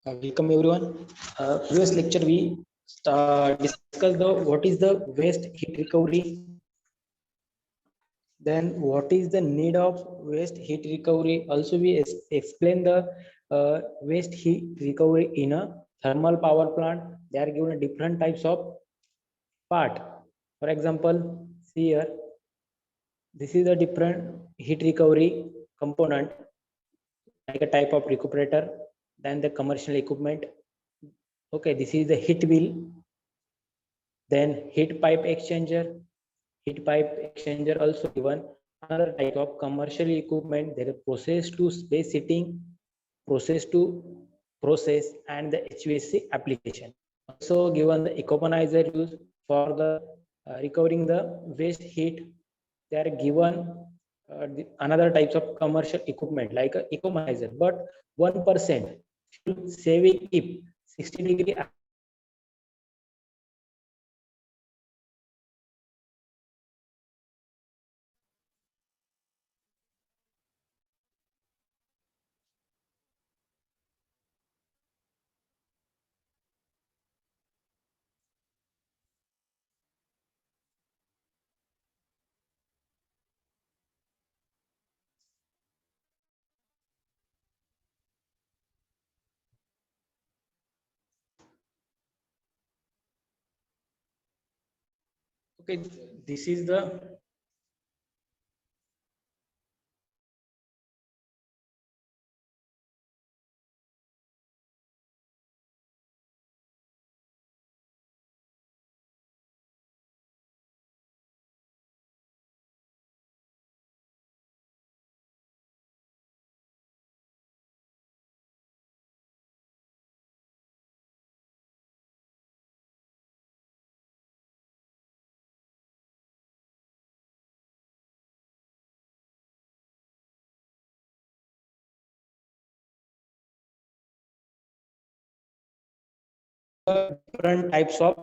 Welcome everyone. Previous lecture we discussed the what is the waste heat recovery, then what is the need of waste heat recovery. Also we explain the waste heat recovery in a thermal power plant. They are given different types of part. For example, see here, this is a different heat recovery component, like a type of recuperator, then the commercial equipment. Okay, this is the heat wheel, then heat pipe exchanger. Heat pipe exchanger also given. Another type of commercial equipment, there is process to space heating, process to process, and the HVAC application. Also given the ecoponizer use for the recovering the waste heat. They are given another types of commercial equipment like a ecoponizer, but 1% fuel saving if 60-degree. Okay, this is the different types of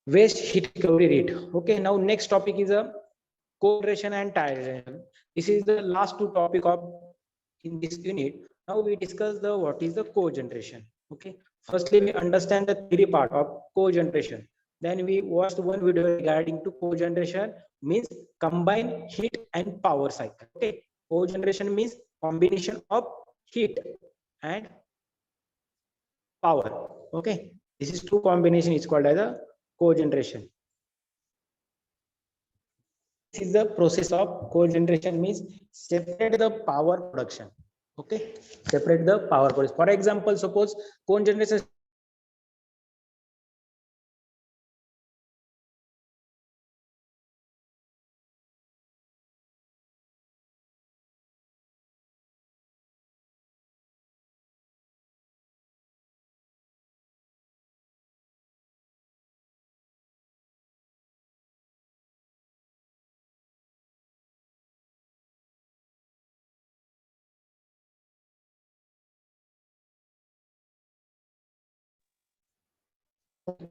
waste heat recovery rate. Okay, now next topic is a cogeneration and titration. This is the last two topic of in this unit. Now we discuss the what is the cogeneration. Okay, firstly we understand the theory part of cogeneration. Then we watched one video regarding to cogeneration means combined heat and power cycle. Okay, cogeneration means combination of heat and power. Okay, this is two combination is called as a cogeneration. This is the process of cogeneration means separate the power production. Okay, separate the power production. For example, suppose cogeneration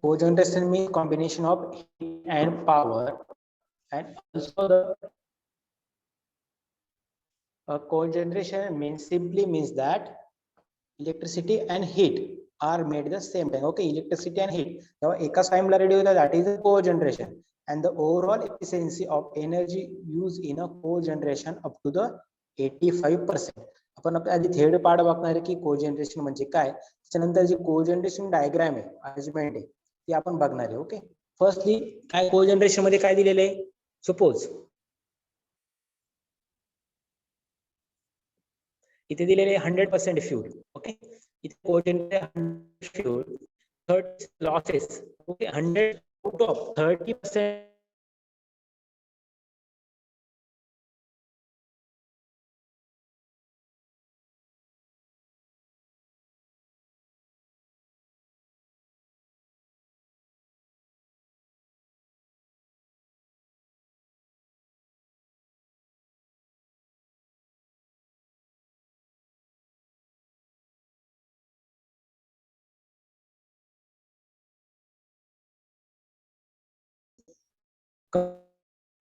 cogeneration means combination of heat and power, and also the cogeneration means simply means that electricity and heat are made the same time. Okay, electricity and heat जेव्हा एकाच टाइमला ready होतात, that is a cogeneration, and the overall efficiency of energy used in a cogeneration up to the 85%. आपण आपल्या आधी third part बघणार आहे की कोजनरेशन म्हणजे काय, त्याच्यानंतर जी कोजनरेशन डायग्राम आहे अरेंजमेंट आहे ती आपण बघणार आहे. ओके, फर्स्टली काय कोजनरेशन मध्ये काय दिलेलं आहे. सपोज इथे दिलेले 100% फ्यूल. ओके, इथे cogeneration fuel 30 losses. Okay, 100 out of 30%.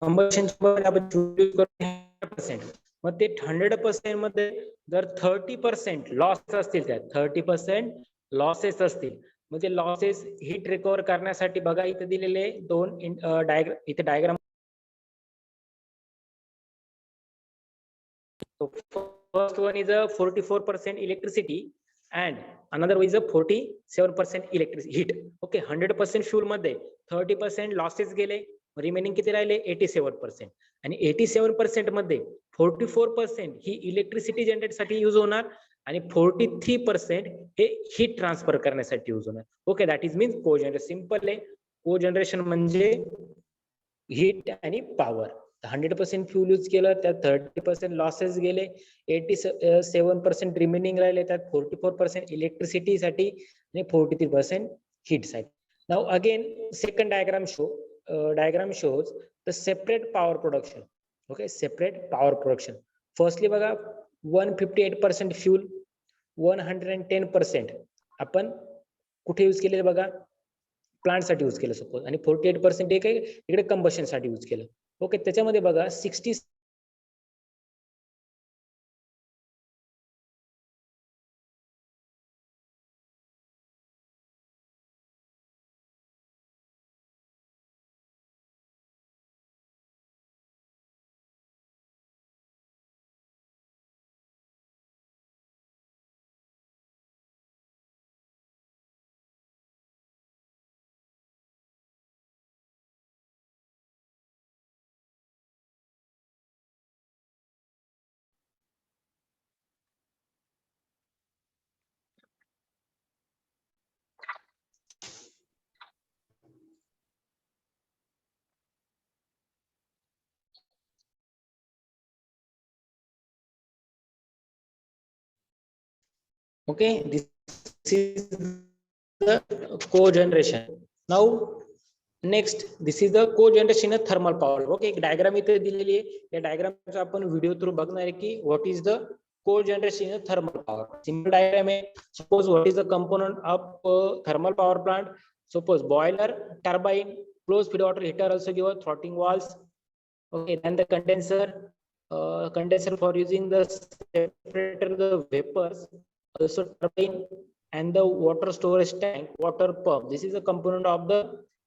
Combustion आपण 100%. मग ते 100% मध्ये जर 30% लॉस असतील, त्यात 30% लॉसेस असतील, म्हणजे लॉसेस हीट रिकव्हर करण्यासाठी बघा इथे दिलेले दोन डायग्राम, इथे diagram. So first one is a 44% electricity and another is a 47% electricity heat. Okay, 100% fuel मध्ये 30% losses गेले, रिमेनिंग किती राहिले 87%. आणि 87% मध्ये 44% ही इलेक्ट्रिसिटी जनरेट साठी यूज होणार आणि 43% हे हीट ट्रान्सफर करण्यासाठी यूज होणार. Okay, that is means cogeneration. Simple आहे, कोजनरेशन म्हणजे हीट आणि पॉवर. 100% फ्यूल यूज केलं, त्यात 30% लॉसेस गेले, 87% रिमेनिंग राहिले, त्यात 44% इलेक्ट्रिसिटी साठी आणि 43% हीट साठी. Now again second diagram shows the separate power production. Okay, separate power production. Firstly बघा 158% फ्यूल, 110% आपण कुठे यूज केले बघा, प्लांट साठी यूज केलं सपोज, आणि 48% एक आहे इकडे कंबशन साठी यूज केलं. ओके, त्याच्यामध्ये बघा 60. Okay, this is the cogeneration. Now next, this is the cogeneration of thermal power. Okay, एक डायग्राम इथे दिलेली आहे, या डायग्रामचा आपण व्हिडिओ थ्रू बघणार आहे की what is the cogeneration of thermal power. Simple diagram है. Suppose what is the component of thermal power plant? Suppose boiler, turbine, closed feed water heater also given, throttling valves. Okay, then the condenser for using the separator the vapors, also turbine, and the water storage tank, water pump. This is a component of the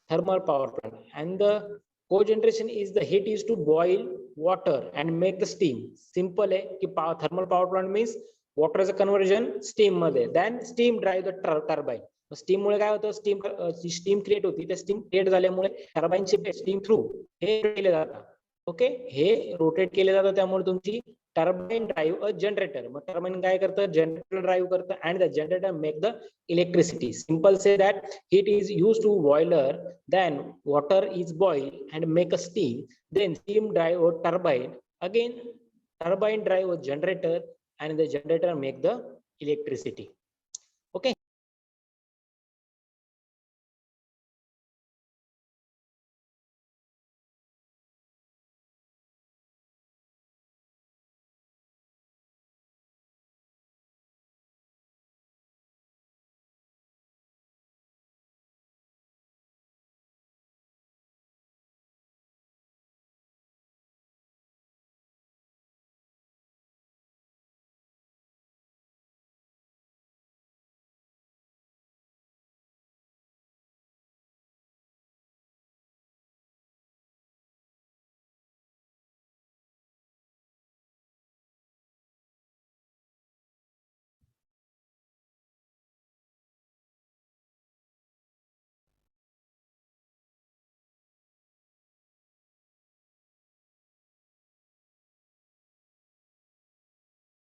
thermal power plant. And the cogeneration is the heat is to boil water and make the steam. Simple है कि thermal power plant means water is a conversion steam मध्ये, then steam drive the turbine. Steam मुळे काय होतं, steam create होती, त्या steam create झाल्यामुळे टर्बाईनचे steam through हे केले जातात. ओके, हे रोटेट केले जातं, त्यामुळे तुमची टर्बाइन ड्राइव अ जनरेटर. मग टर्बाइन काय करतं, जनरेटर ड्राइव करतं, and the generator make the electricity. Simple say that heat is used to boiler, then water is boiled and make a steam, then steam drive a turbine, again turbine drive a generator, and the generator make the electricity. Okay.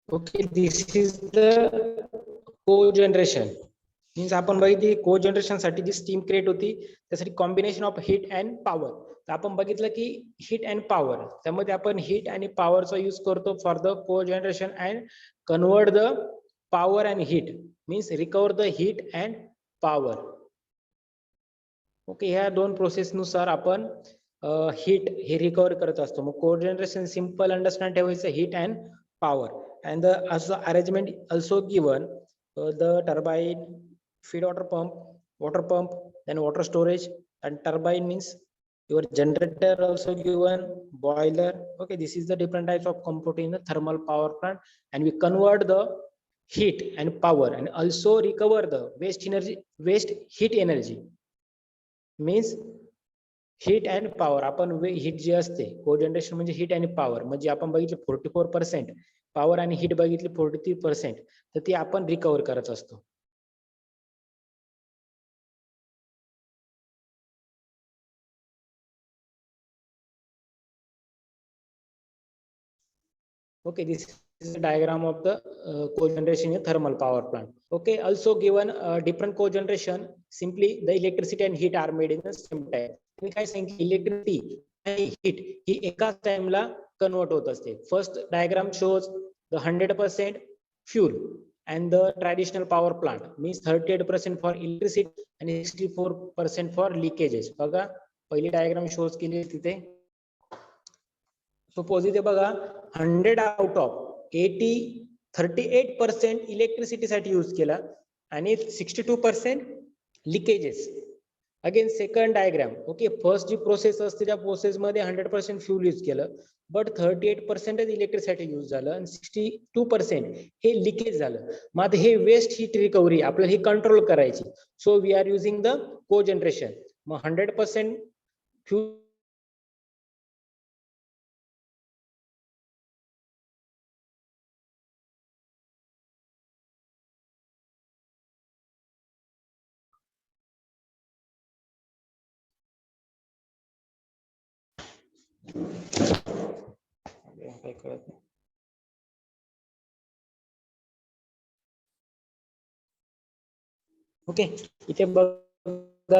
Okay, this is the cogeneration. Means आपण बघितली cogeneration साठी जी steam create होती, त्यासाठी combination of heat and power. तर आपण बघितलं की heat and power, त्यामध्ये आपण हीट आणि पॉवरचा यूज करतो for the cogeneration and convert the power and heat, means recover the heat and power. Okay, ह्या दोन प्रोसेस नुसार आपण हीट हे रिकवर करत असतो. मग कोजनरेशन सिंपल अंडरस्टँड ठेवायचं, heat and power, and the also arrangement also given, the turbine, feed water pump, then water storage, and turbine means your generator also given, boiler. Okay, this is the different types of component in the thermal power plant, and we convert the heat and power and also recover the waste heat energy. Means heat and power. आपण heat जे असते cogeneration म्हणजे heat आणि power, म्हणजे आपण बघितलं 44% power आणि heat बघितली 43%, तर ती आपण रिकव्हर करत असतो. Okay, this is a diagram of the cogeneration in thermal power plant. Okay, also given different cogeneration, simply the electricity and heat are made in the same time. मी काय सांगितलं, electricity आणि heat ही एकाच टाइमला convert होत असते. First diagram shows the 100% fuel and the traditional power plant means 38% for electricity and 64% for leakages. बघा पहिली diagram shows केली तिथे. सपोज इथे बघा 100 आउट ऑफ 38% इलेक्ट्रिसिटी साठी यूज केला आणि 62% leakages. Again second diagram. Okay, first जी प्रोसेस असते त्या प्रोसेस मध्ये 100% फ्यूल यूज केलं, बट 38% इलेक्ट्रिसिटी यूज झालं आणि 62% हे लिकेज झालं. मग आता हे वेस्ट हीट रिकव्हरी आपल्याला हे कंट्रोल करायची. So we are using the cogeneration. मग 100% फ्यूल ओके, इथे बघा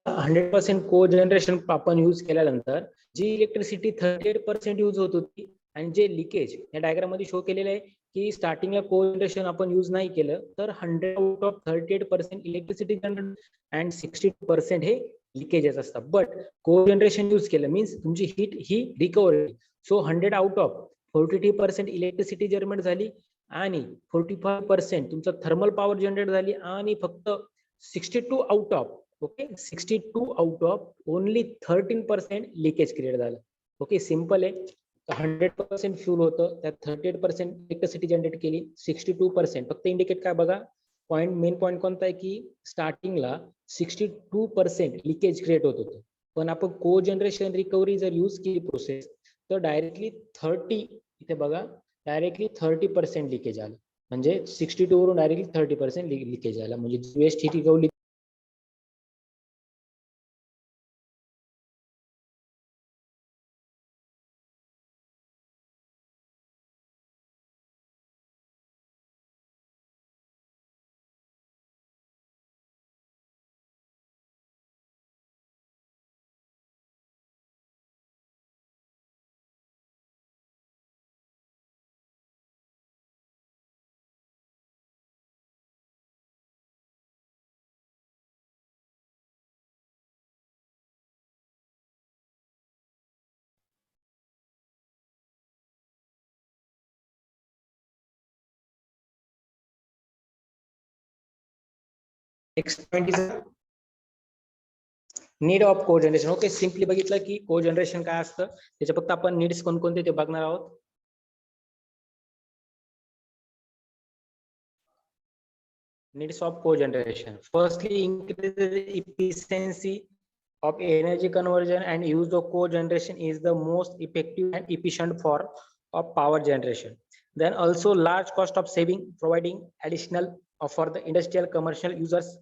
100% कोजनरेशन आपण यूज केल्यानंतर जी इलेक्ट्रिसिटी 38% यूज होत होती आणि जे लिकेज या डायग्राम मध्ये शो केलेलं आहे की स्टार्टिंगला कोजनरेशन आपण यूज नाही केलं तर 100 out of 38% electricity generate and 62% हे लिकेजेस असतात. बट कोजनरेशन यूज केलं मीन्स तुमची heat he recover. So 100 out of 43% electricity generate झाली आणि 45% तुमचा थर्मल पॉवर जनरेट झाली आणि फक्त 62 out of 62 out of only 13% leakage create झालं. ओके, सिंपल आहे. 100% फ्यूल होतं, त्यात 38% इलेक्ट्रिसिटी जनरेट केली, 62% फक्त इंडिकेट काय बघा, पॉईंट मेन पॉईंट कोणता आहे की स्टार्टिंगला 62% लिकेज क्रिएट होत होतं, पण आपण कोजनरेशन रिकव्हरी जर यूज केली प्रोसेस तर डायरेक्टली 30 इथे बघा डायरेक्टली 30% लिकेज आलं. म्हणजे 62 वरून डायरेक्टली 30% लिकेज आला. म्हणजे waste heat recovery next point is need of cogeneration. Okay, simply बघितलं की कोजनरेशन काय असतं, त्याच्या फक्त आपण नीड्स कोणकोणते ते बघणार आहोत. Needs of cogeneration. Firstly, increase the efficiency of energy conversion and use of cogeneration is the most effective and efficient form of power generation. Then also large cost of saving, providing additional for the industrial commercial users,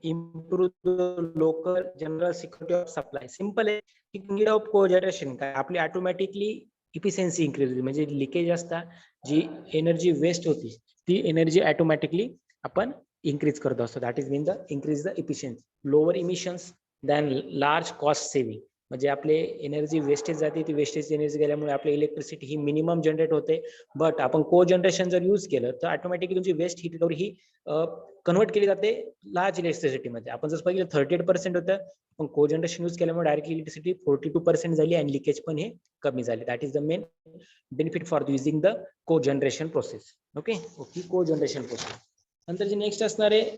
improve the local general security of supply. Simple आहे की need of cogeneration काय आपली automatically efficiency increase होती. म्हणजे leakage असता जी energy waste होती ती energy automatically आपण increase करतो असतो. That is mean the increase the efficiency, lower emissions than large cost saving. म्हणजे आपले एनर्जी वेस्टेज जाते, ती वेस्टेज एनर्जी गेल्यामुळे आपली इलेक्ट्रिसिटी ही मिनिमम जनरेट होते. बट आपण कोजनरेशन जर यूज केलं तर ऑटोमॅटिकली तुमची वेस्ट हीट रिकव्हरी ही कन्वर्ट केली जाते लार्ज इलेक्ट्रिसिटी मध्ये. आपण जसं बघितलं 38% होतं, पण कोजनरेशन यूज केल्यामुळे डायरेक्टली इलेक्ट्रिसिटी 42% झाली आणि लिकेज पण हे कमी झाले. That is the main benefit for using the cogeneration process. Okay, cogeneration process. नंतर जे नेक्स्ट असणार आहे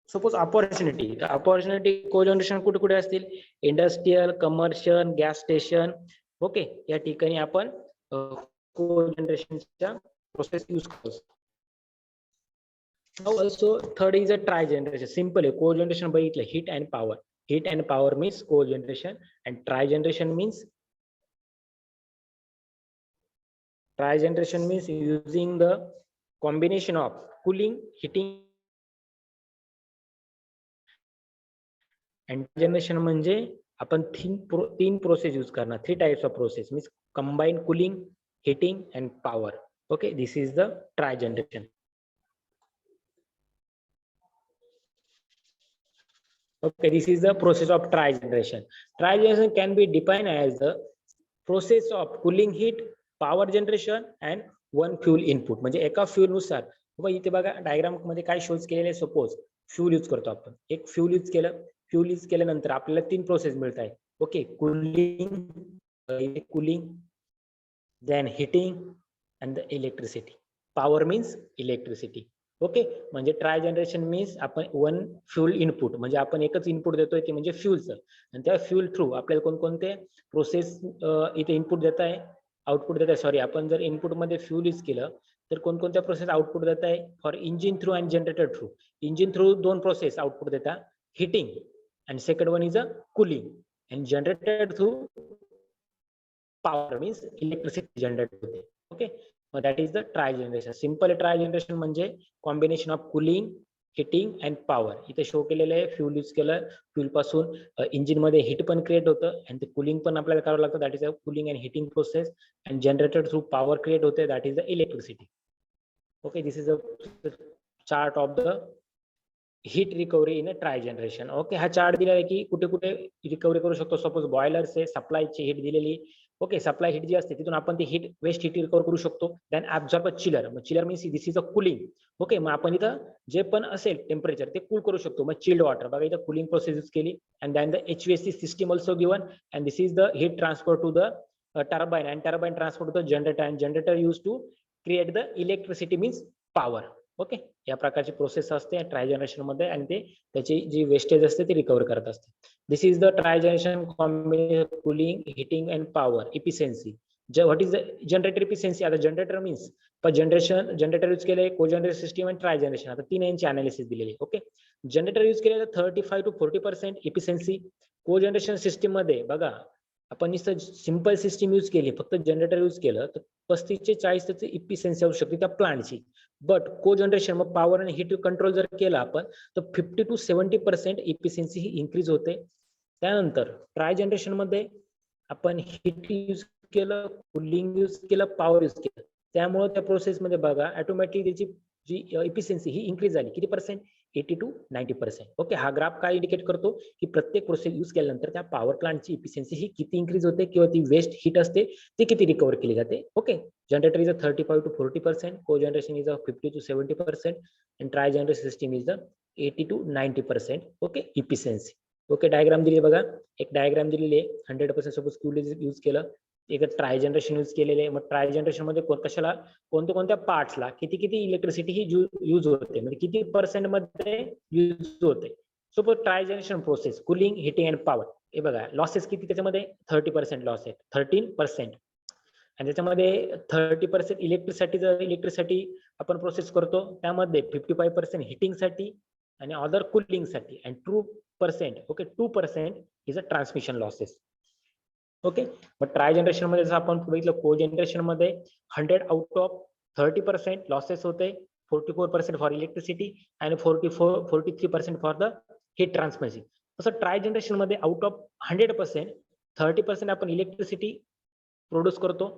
सपोज अपॉर्च्युनिटी कोजनरेशन कुठे कुठे असतील, industrial, commercial, gas station. Okay, या ठिकाणी आपण कोजनरेशनच्या प्रोसेस यूज करतो. Now also third is a trigeneration. Simple आहे, कोजनरेशन बघितलं, heat and power. Heat and power means cogeneration and trigeneration means using the combination of cooling, heating and generation म्हणजे आपण तीन प्रोसेस यूज करणार. 3 types of process means combine cooling, heating and power. Okay, this is the trigeneration. Okay, this is the process of trigeneration. Trigeneration can be defined as the process of cooling heat, power generation and one fuel input. म्हणजे एका fuel नुसार, इथे बघा diagram मध्ये काय shows केलेले, suppose fuel use करतो आपण, एक फ्यूल यूज केल्यानंतर आपल्याला 3 प्रोसेस मिळत आहे. Okay, cooling then heating and the electricity. Power means electricity. Okay, म्हणजे ट्रायजनरेशन मीन्स आपण वन फ्यूल इनपुट, म्हणजे आपण एकच इनपुट देतोय ते म्हणजे फ्यूलचं, आणि त्या फ्यूल थ्रू आपल्याला कोणकोणते प्रोसेस इथे इनपुट देत आहे, आउटपुट देत आहे. सॉरी, आपण जर इनपुट मध्ये फ्यूल यूज केलं तर कोणकोणत्या प्रोसेस आउटपुट देत आहे. For engine through and generator through. Engine through 2 process output देतात, heating and second one is a cooling, and generator through power means electricity generate होते. Okay, that is the trigeneration. Simple trigeneration म्हणजे combination of cooling, heating and power. इथे show केलेलं आहे, fuel use केलं, fuel पासून engine मध्ये heat पण create होतं आणि ते कूलिंग पण आपल्याला करावं लागतं, that is a cooling and heating process, and generator through power create होते, that is the electricity. Okay, this is a chart of the heat recovery in a trigeneration. Okay, हा chart दिला आहे की कुठे कुठे रिकव्हरी करू शकतो. Suppose boilers आहे, सप्लायची हीट दिलेली. ओके, सप्लाय हीट जी असते तिथून आपण ती हीट, वेस्ट हीट रिकवर करू शकतो. देन ऍब्झॉर्ब अ चिलर. मग chiller means this is a cooling. Okay, मग आपण इथं जे पण असेल टेम्परेचर ते कूल करू शकतो. मग चिल्ड वॉटर बघा, इथं कूलिंग प्रोसेस यूज केली. And then the HVAC system also given, and this is the heat transfer to the turbine, and turbine transfer to the generator, and generator use to create the electricity means power. Okay, या प्रकारची process असते ट्रायजनरेशन मध्ये, आणि ते त्याची जी wastage असते ती recover करत असते. This is the trigeneration combination cooling, heating and power efficiency. What is the generator efficiency? आता जनरेटर मीन्स जनरेटर यूज केले, कोजनरेशन सिस्टम आणि ट्रायजनरेशन. आता 3 यांची अनालिसिस दिलेली. ओके, जनरेटर यूज केले तर 35 to 40% इफिशियन्सी. कोजनरेशन सिस्टम मध्ये बघा, आपण नुसतं सिंपल सिस्टम यूज केली, फक्त जनरेटर यूज केलं तर 35 ते 40 त्याची इफिशियन्सी होऊ शकते त्या प्लांटची. बट कोजनरेशन, मग पॉवर आणि हीट कंट्रोल जर केला आपण तर 50 to 70% इफिशियन्सी ही इन्क्रीज होते. त्यानंतर ट्रायजनरेशन मध्ये आपण हीट यूज केलं, कूलिंग यूज केलं, पॉवर यूज केलं, त्यामुळे त्या प्रोसेस मध्ये बघा ऑटोमॅटिकली त्याची जी इफिशियन्सी ही इन्क्रीज झाली. किती पर्सेंट? 80 to 90%. ओके, हा ग्राफ काय इंडिकेट करतो की प्रत्येक प्रोसेस यूज केल्यानंतर त्या पॉवर प्लांटची इफिशियन्सी ही किती इन्क्रीज होते, किंवा ती वेस्ट हीट असते ती किती रिकव्हर केली जाते. Okay, generator is a 35 to 40%, cogeneration is a 50 to 70%, and trigeneration system is the 80 to 90%. Okay, efficiency. Okay, diagram दिली बघा, एक डायग्राम दिलेली आहे. 100% सपोज क्यूल यूज केलं, एक ट्रायजनरेशन यूज केलेले. मग ट्रायजनरेशन मध्ये कशाला, कोणत्या पार्ट्सला किती किती इलेक्ट्रिसिटी ही यूज होते, म्हणजे किती पर्सेंट मध्ये यूज होते. Suppose trigeneration process, cooling, heating and power. हे बघा, लॉसेस किती त्याच्यामध्ये? 30% लॉस आहे, 13%. आणि त्याच्यामध्ये 30% इलेक्ट्रिसिटी आपण प्रोसेस करतो, त्यामध्ये 55% हिटिंगसाठी आणि अदर कूलिंगसाठी, आणि 2%, okay, 2% is a transmission losses. Okay, मग ट्रायजनरेशन मध्ये जर आपण बघितलं, कोजनरेशन मध्ये 100 आउट ऑफ 30% लॉसेस होते, 44% फॉर इलेक्ट्रिसिटी आणि 43% फॉर द हीट ट्रान्समिशन. तसं ट्रायजनरेशन मध्ये आउट ऑफ 100% 30% आपण इलेक्ट्रिसिटी प्रोड्यूस करतो,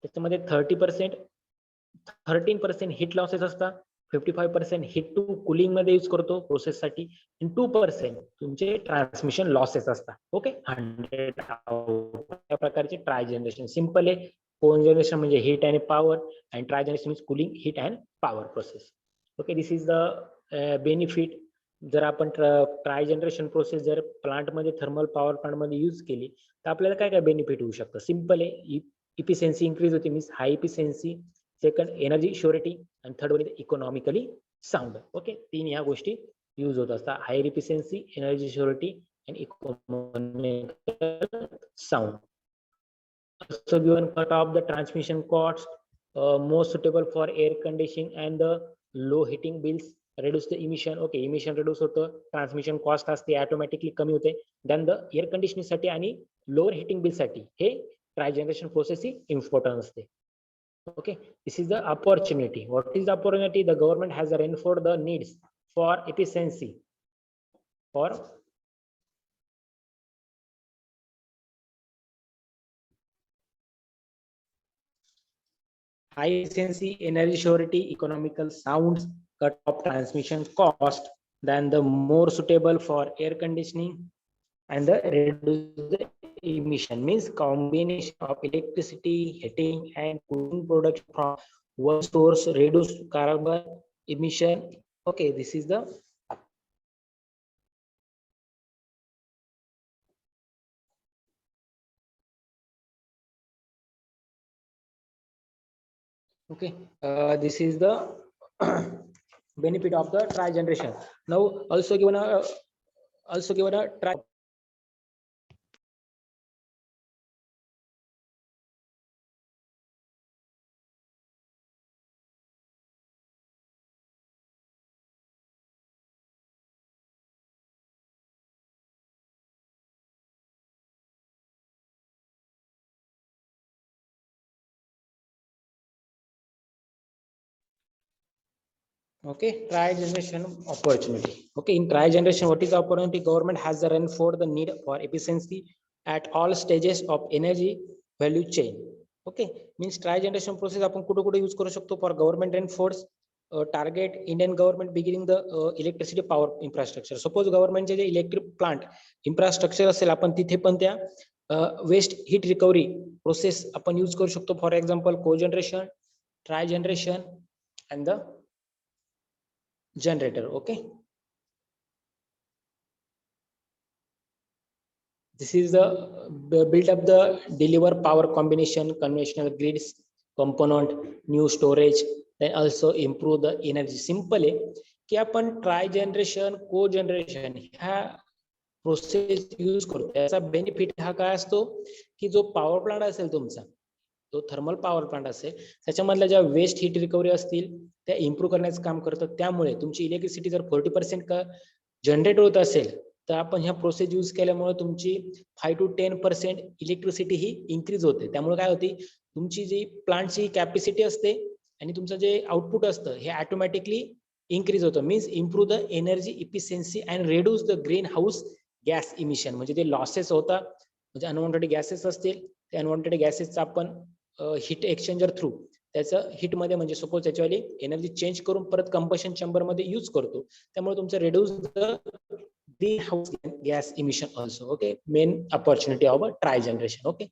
त्याच्यामध्ये 13% हीट लॉसेस असतात, 55% हीट टू कूलिंग मध्ये यूज करतो प्रोसेससाठी, आणि 2% तुमचे ट्रान्समिशन लॉसेस असतात. ओके, 100 या प्रकारचे ट्रायजनरेशन. सिंपल आहे, कोजनरेशन म्हणजे हीट आणि पॉवर, आणि trigeneration means cooling, heat and power process. Okay, this is the benefit. जर आपण ट्रायजनरेशन प्रोसेस जर प्लांट मध्ये, थर्मल पॉवर प्लांट मध्ये यूज केली तर आपल्याला काय काय बेनिफिट होऊ शकतं. सिंपल आहे, इफिशियन्सी इंक्रीज होते, means high efficiency. Second, energy surety, आणि third one is economically sound. Okay, 3 ह्या गोष्टी यूज होत असतात. Higher efficiency, energy security and economical sound. Also given cut off the transmission costs, more suitable for air conditioning and the low heating bills, reduce the emission. Okay, emission reduce होतं, transmission cost असते automatically कमी होते. Then the air conditioning साठी आणि lower heating bill साठी हे try generation process ही important असते. Okay, this is the opportunity. What is the opportunity? The government has reinforced the needs for efficiency, for high efficiency, energy surety, economical sounds, cut off transmission cost, then the more suitable for air conditioning and the reduce the emission, means combination of electricity, heating and cooling production from one source, reduce carbon emission. Okay, this is the okay. This is the benefit of the tri generation. Now also given a try. Okay, tri generation opportunity. Okay, in tri generation, what is the opportunity? Government has the run for the need for efficiency at all stages of energy value chain. Okay, means tri generation process आपण कुठे कुठे use करू शकतो for government reinforce target Indian government beginning the electricity power infrastructure. Suppose government जे electric plant infrastructure असेल आपण तिथे पण त्या वेस्ट हीट रिकव्हरी प्रोसेस आपण यूज करू शकतो. फॉर एक्झाम्पल को generation, try generation and the generator. Okay, this is the build up the deliver power combination, conventional grids component, new storage, then also improve the energy. Simple आहे की आपण try generation, को generation ह्या process use करतो. त्याचा benefit हा काय असतो की जो पॉवर प्लांट असेल तुमचा, तो थर्मल पॉवर प्लांट असेल, त्याच्यामधल्या ज्या वेस्ट हीट रिकव्हरी असतील त्या इम्प्रूव्ह करण्याचं काम करतं. त्यामुळे तुमची इलेक्ट्रिसिटी जर 40% का जनरेट होत असेल तर आपण ह्या प्रोसेस यूज केल्यामुळे तुमची 5 to 10% इलेक्ट्रिसिटी ही इन्क्रीज होते. त्यामुळे काय होते, तुमची जी प्लांटची कॅपॅसिटी असते आणि तुमचं जे आउटपुट असतं हे ऑटोमॅटिकली इन्क्रीज होतं. Means improve the energy efficiency and reduce the green house gas emission. म्हणजे ते लॉसेस होता, म्हणजे अनवॉन्टेड गॅसेस असतील, त्या अनवॉन्टेड गॅसेसचा आपण हीट एक्सचेंजर थ्रू त्याचं हिट मध्ये म्हणजे सपोज त्याच्यावाली एनर्जी चेंज करून परत कंबशन चेंबर मध्ये यूज करतो. त्यामुळे तुमचं reduce the green house gas emission also. Okay, main opportunity of a try generation. Okay,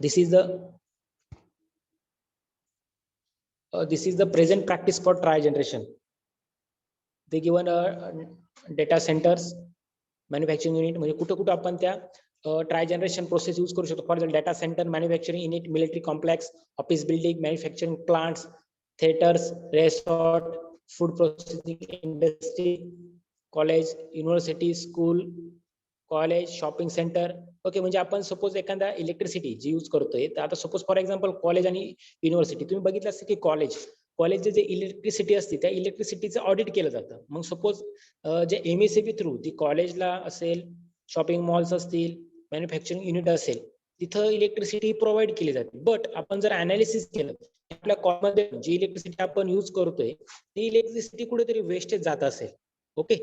this is the present practice for tri generation. They given data centers, manufacturing unit, म्हणजे कुठं कुठं आपण त्या try generation process use करू शकतो. For example data centre, manufacturing unit, military complex, office building, manufacturing plants, theatres, resort, food processing industry, college, university, school, college, shopping centre. Okay, म्हणजे आपण suppose एखादा इलेक्ट्रिसिटी जी यूज करतोय, तर आता suppose for example college आणि university तुम्ही बघितलं असेल की कॉलेजचे जे इलेक्ट्रिसिटी असते त्या इलेक्ट्रिसिटीचं ऑडिट केलं जातं. मग सपोज जे एमएससीबी थ्रू ती कॉलेजला असेल, शॉपिंग मॉल्स असतील, मॅन्युफॅक्चरिंग युनिट असेल, तिथं इलेक्ट्रिसिटी प्रोव्हाइड केली जाते. बट आपण जर अनालिसिस केलं आपल्या कॉलमध्ये जी इलेक्ट्रिसिटी आपण यूज करतोय ती इलेक्ट्रिसिटी कुठेतरी वेस्टेज जात असेल. ओके,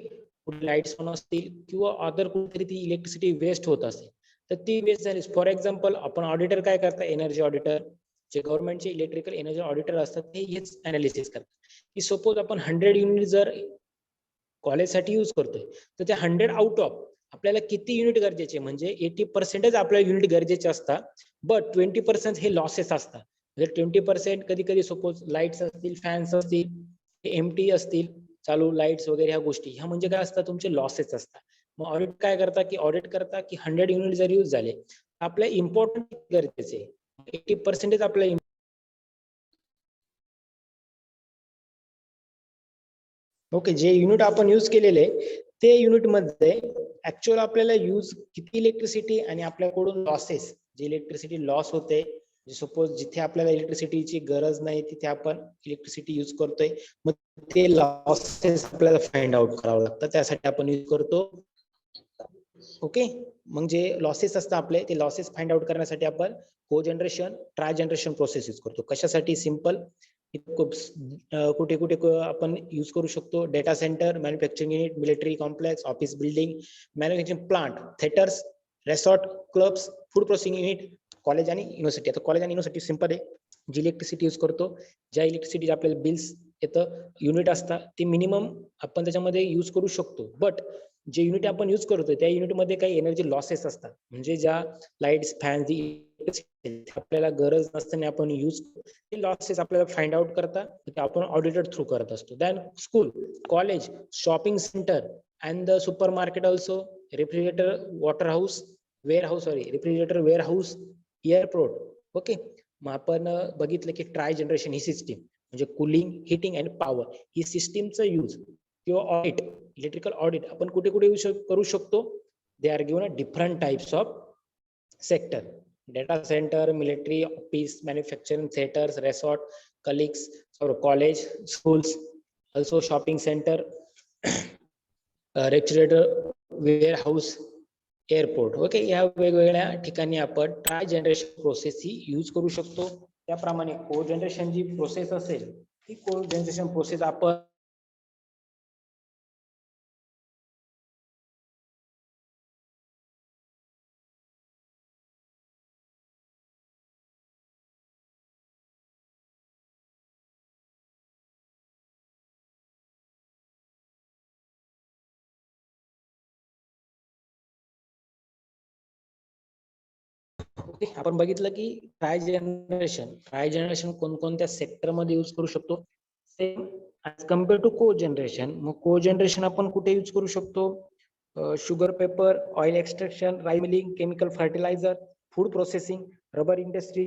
कुठे लाईट्स पण असतील किंवा अदर कुठेतरी ती इलेक्ट्रिसिटी वेस्ट होत असेल तर ती वेस्ट झाली. फॉर एक्झाम्पल आपण ऑडिटर काय करतात, एनर्जी ऑडिटर, जे गव्हर्नमेंटचे इलेक्ट्रिकल एनर्जी ऑडिटर असतात ते हेच अनालिसिस करतात की सपोज आपण 100 युनिट जर कॉलेजसाठी यूज करतोय तर त्या 100 आउट ऑफ आपल्याला किती युनिट गरजेचे, म्हणजे 80% आपल्याला युनिट गरजेचे असतात, बट 20% हे लॉसेस असतात. म्हणजे 20% कधी कधी सपोज लाईट्स असतील, फॅन्स असतील, एमटी असतील, चालू लाईट्स वगैरे ह्या गोष्टी, ह्या म्हणजे काय असतात, तुमचे लॉसेस असतात. मग ऑडिट काय करता की ऑडिट करता की 100 युनिट जर यूज झाले आपल्या इम्पॉर्टंट गरजेचे 80% आपल्या. ओके, जे युनिट आपण यूज केलेले ते युनिट मध्ये ऍक्च्युअल आपल्याला यूज किती इलेक्ट्रिसिटी आणि आपल्याकडून लॉसेस, जे इलेक्ट्रिसिटी लॉस होते, सपोज जिथे आपल्याला इलेक्ट्रिसिटीची गरज नाही तिथे आपण इलेक्ट्रिसिटी यूज करतोय, मग ते लॉसेस आपल्याला फाइंड आउट करावं लागतं, त्यासाठी आपण यूज करतो. ओके, मग जे लॉसेस असतात आपले ते लॉसेस फाइंड आउट करण्यासाठी आपण cogeneration, try generation process use करतो. कशासाठी? सिंपल, कुठे कुठे आपण यूज करू शकतो, data centre, manufacturing unit, military complex, office building, manufacturing plant, theatres, resort, clubs, food processing unit, college आणि युनिव्हर्सिटी. आता कॉलेज आणि युनिव्हर्सिटी सिंपल आहे, जी इलेक्ट्रिसिटी यूज करतो, ज्या इलेक्ट्रिसिटी आपल्याला बिल्स येतं, युनिट असतात ते मिनिमम आपण त्याच्यामध्ये यूज करू शकतो. बट जे युनिट आपण यूज करतो त्या युनिटमध्ये काही एनर्जी लॉसेस असतात, म्हणजे ज्या लाईट्स, फॅन, आपल्याला गरज नसताना आपण यूज, ते लॉसेस आपल्याला फाइंड आउट करता आपण ऑडिटेड थ्रू करत असतो. Then school, college, shopping centre and the supermarket also, refrigerator, water house, warehouse, sorry refrigerator, warehouse, airport. Okay, मग आपण बघितलं की ट्राय जनरेशन ही सिस्टीम म्हणजे कूलिंग, हिटिंग अँड पॉवर, ही सिस्टीमचा यूज किंवा ऑडिट, इलेक्ट्रिकल ऑडिट आपण कुठे कुठे करू शकतो. They are given a different types of sector, data centre, military, office, manufacturing, theatres, resort, colleagues और college, schools, also shopping center, refrigerator, warehouse, airport. Okay, या वेगवेगळ्या ठिकाणी आपण ट्राय जनरेशन प्रोसेस ही यूज करू शकतो. त्याप्रमाणे को जनरेशन जी प्रोसेस असेल ती को जनरेशन प्रोसेस आपण आपण बघितलं की ट्राय जनरेशन कोणकोणत्या सेक्टर मध्ये यूज करू शकतो, same as compare to cogeneration. मग को जनरेशन आपण कुठे यूज करू शकतो? Sugar paper, oil extraction, rice milling, chemical fertiliser, food processing, rubber industry,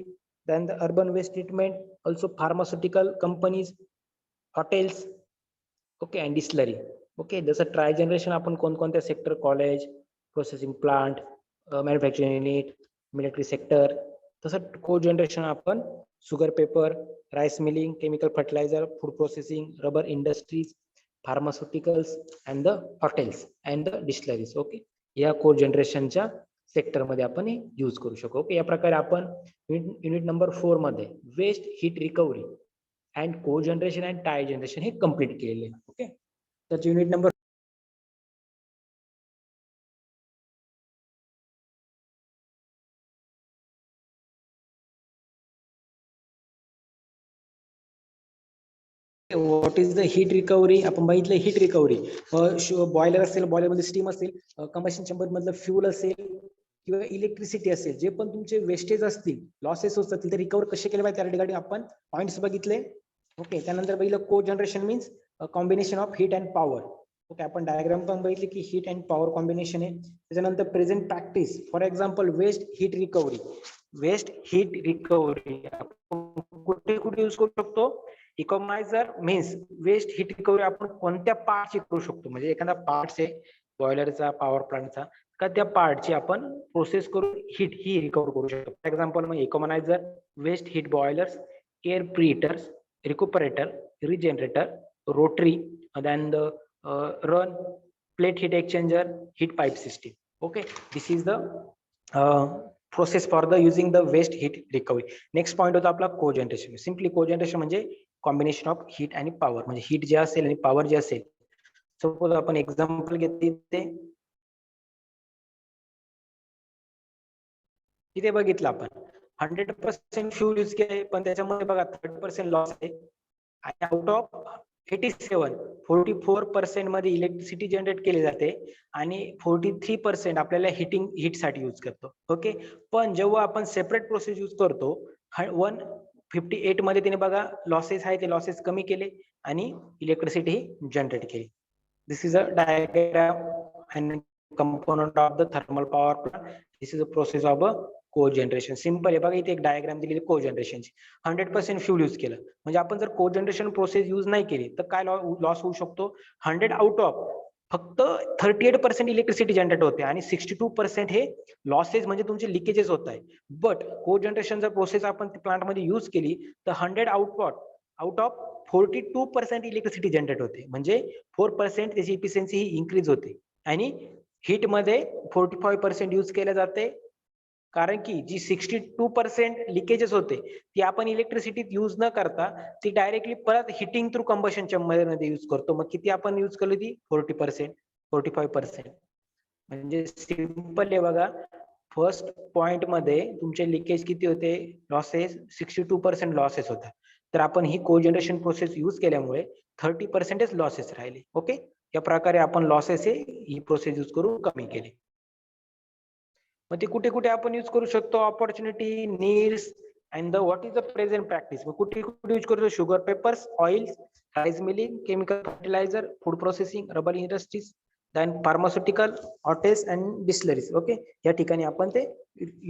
then the urban waste treatment, also pharmaceutical companies, hotels, okay, and distillery. Okay, जसं trigeneration आपण कोणकोणत्या sector, college, processing plant, manufacturing unit, military sector, तसं cogeneration आपण sugar paper, rice milling, chemical fertiliser, food processing, rubber industries, pharmaceuticals and the hotels and the distilleries. Okay, या को जनरेशनच्या सेक्टरमध्ये आपण use करू शकतो. ओके, या प्रकारे आपण युनिट नंबर 4 मध्ये वेस्ट हीट रिकव्हरी अँड को जनरेशन अँड टाय जनरेशन हे कम्प्लीट केलेले. ओके, तर unit number what is the heat recovery. आपण बघितलं हीट रिकव्हरी, बॉयलर असेल, बॉयलर मध्ये स्टीम असेल, कंबशन चेंबर मधलं फ्यूल असेल किंवा इलेक्ट्रिसिटी असेल, जे पण तुमचे वेस्टेज असतील, लॉसेस असतील, ते रिकव्हर कसे केले पाहिजे त्या रिगार्डिंग आपण पॉइंट्स बघितले. ओके, त्यानंतर बघितलं cogeneration means combination of heat and power. Okay, आपण डायग्राम पण बघितली की हीट अँड पॉवर कॉम्बिनेशन आहे. त्याच्यानंतर present practice, for example waste heat recovery. Waste heat recovery कुठे कुठे यूज करू शकतो? Economiser means waste heat recovery आपण कोणत्या पार्टची करू शकतो, म्हणजे एखादा पार्ट आहे बॉयलरचा, पॉवर प्लांटचा, का त्या पार्टची आपण प्रोसेस करून हीट ही रिकव्हर करू शकतो. फॉर एक्झाम्पल मग economiser, waste heat boilers, air preheaters, recuperator, regenerator, rotary, then the run, plate heat exchanger, heat pipe system. Okay, this is the process for the using the waste heat recovery. Next point होता आपला cogeneration. Simply cogeneration म्हणजे combination of heat आणि power, म्हणजे heat जे असेल आणि power जे असेल. सपोज आपण एक्झाम्पल घेतली तिथे बघितलं आपण 100% फ्यूल यूज केले, पण त्याच्यामध्ये बघा 30% लॉस आहे आणि आउट ऑफ 87 44% मध्ये इलेक्ट्रिसिटी जनरेट केली जाते आणि 43% आपल्याला हीट साठी यूज करतो. ओके, पण जेव्हा आपण सेपरेट प्रोसेस यूज करतो 158 मध्ये तिने बघा लॉसेस आहे ते लॉसेस कमी केले आणि इलेक्ट्रिसिटी जनरेट केली. This is a diagram and component of the thermal power plant. This is a process of a cogeneration. Simple आहे बघा, इथे एक डायग्राम दिलेली कोजनरेशनची. 100% फ्यूल यूज केलं म्हणजे आपण जर कोजनरेशन प्रोसेस यूज नाही केली तर काय लॉस होऊ शकतो. 100 आउट ऑफ फक्त 38% इलेक्ट्रिसिटी जनरेट होते आणि 62% हे लॉसेस म्हणजे तुमचे लिकेजेस होत आहे. बट कोजनरेशन जर प्रोसेस आपण प्लांट मध्ये यूज केली तर 100 आउट ऑफ 42% इलेक्ट्रिसिटी जनरेट होते, म्हणजे 4% त्याची इफिशियन्सी ही इन्क्रीज होते. आणि हीट मध्ये 45% यूज केले जाते, कारण की जी 62% लिकेजेस होते ती आपण इलेक्ट्रिसिटीत यूज न करता ती डायरेक्टली परत हिटिंग थ्रू कंबशन चेंबर मध्ये यूज करतो. मग किती आपण यूज केली ती 45%. म्हणजे सिंपल आहे बघा, फर्स्ट पॉइंट मध्ये तुमचे लिकेज किती होते, लॉसेस 62% लॉसेस होता. तर आपण ही कोजनरेशन प्रोसेस यूज केल्यामुळे 30% लॉसेस राहिले. ओके, या प्रकारे आपण लॉसेस ही प्रोसेस यूज करून कमी केले. मग ते कुठे कुठे आपण यूज करू शकतो, opportunity, needs and the what is the present practice. मग कुठे कुठे यूज करतो, sugar papers, oils, rice milling, chemical fertiliser, food processing, rubber industries, then pharmaceutical, hotels and distilleries. Okay, या ठिकाणी आपण ते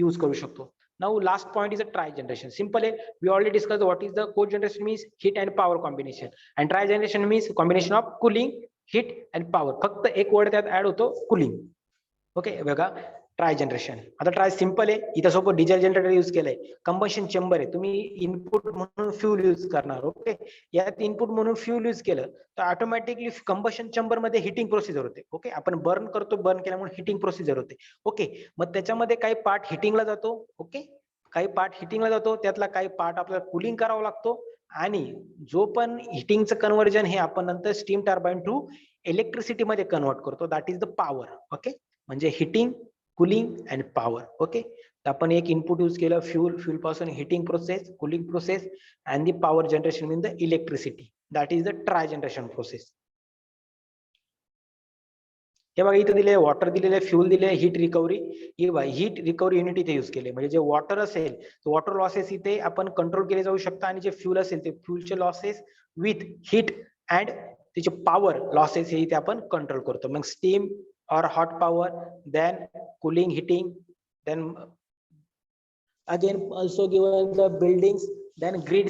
यूज करू शकतो. Now last point is a trigeneration. Simple आहे, we already discuss what is the cogeneration means heat and power combination, and trigeneration means combination of cooling, heat and power. फक्त एक word त्यात add होतो, cooling. Okay बघा, try generation. आता try simple आहे, इथं सोबत डिझेल जनरेटर यूज केलंय, कंबशन चेंबर आहे, तुम्ही इनपुट म्हणून फ्यूल यूज करणार. ओके, यात इनपुट म्हणून फ्यूल यूज केलं तर ऑटोमॅटिकली कंबशन चेंबर मध्ये हिटिंग प्रोसिजर होते. ओके, आपण बर्न करतो, बर्न केल्यामुळे हिटिंग प्रोसिजर होते. ओके, मग त्याच्यामध्ये काही पार्ट हिटिंगला जातो. ओके, काही पार्ट हिटिंगला जातो, त्यातला काही पार्ट आपल्याला कुलिंग करावा लागतो. आणि जो पण हिटिंगचं कन्व्हर्जन हे आपण नंतर स्टीम टर्बाइन थ्रू इलेक्ट्रिसिटी मध्ये कन्वर्ट करतो, that is the power. Okay, म्हणजे heating, cooling and power. Okay, आपण एक इनपुट यूज केलं, फ्यूल पासून heating process, cooling process and the power generation in the electricity, that is the trigeneration process. हे बघा, इथे दिले वॉटर, दिलेले फ्यूल, दिले heat recovery. Heat recovery unit इथे यूज केले, म्हणजे जे वॉटर असेल वॉटर लॉसेस इथे आपण कंट्रोल केले जाऊ शकतात, आणि जे फ्यूल असेल ते फ्यूलचे लॉसेस विथ हीट अँड त्याचे पॉवर लॉसेस हे इथे आपण कंट्रोल करतो. मग steam or hot power, then cooling, heating, then again also given the buildings, then grid